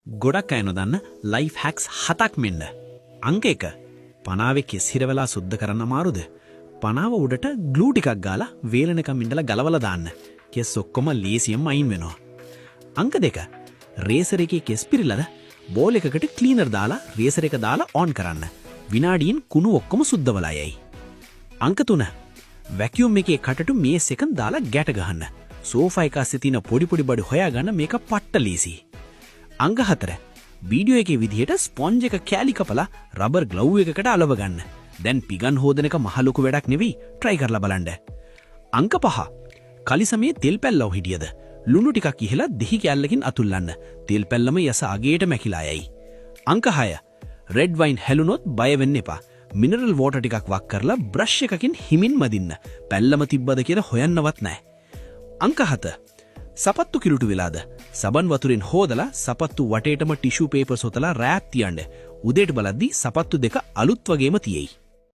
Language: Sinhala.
ගොඩක් අය නොදන්න ලයිෆ් හැක්ස් 7ක් මෙන්න. අංක 1. පනාවේ කෙස් හිරවලා සුද්ධ කරන්න අමාරුද? පනාව උඩට ග්ලූ ටිකක් ගාලා වේලනකම් ඉඳලා ගලවලා දාන්න. කෙස් ඔක්කොම ලේසියෙන්ම අයින් වෙනවා. අංක 2. රේසර් එකේ කෙස් පිරিলাද බෝල් එකකට ක්ලීනර් දාලා රේසර් එක දාලා ඔන් කරන්න. විනාඩියෙන් කුණු ඔක්කොම සුද්ධවලා යයි. අංක 3. වැකියුම් එකේ කටට මේස් එකක් දාලා ගැට ගහන්න. සෝෆා එක අස්සේ තියෙන පොඩි බඩු හොයාගන්න මේක පට්ට ලීසි. අංක 4. වීඩියෝ එකේ විදිහට ස්පොන්ජ් එක කෑලි කපලා රබර් ග්ලව් එකකට අලව ගන්න. දැන් පිගන් හොදන එක මහ ලොකු වැඩක් නෙවෙයි. try කරලා බලන්න. අංක 5. කලිසමේ තෙල් පැල්ලව හිටියද ලුණු ටිකක් ඉහලා දෙහි කැල්ලකින් අතුල්ලන්න. තෙල් පැල්ලම යස අගේට මැකිලා යයි. අංක 6. රෙඩ් වයින් හැලුනොත් බය වෙන්න එපා. මිනරල් වෝටර් ටිකක් වක් කරලා බ්‍රෂ් එකකින් හිමින් මදින්න. පැල්ලම තිබ්බද කියලා හොයන්නවත් නැහැ. අංක 7. සපත්තු කිලුටු වෙලාද සබන් වතුරෙන් හොදලා සපත්තු වටේටම ටිෂු පේපර් සොතලා රෑප් තියන්න. උදේට බලද්දි සපත්තු දෙක අලුත් වගේම තියෙයි.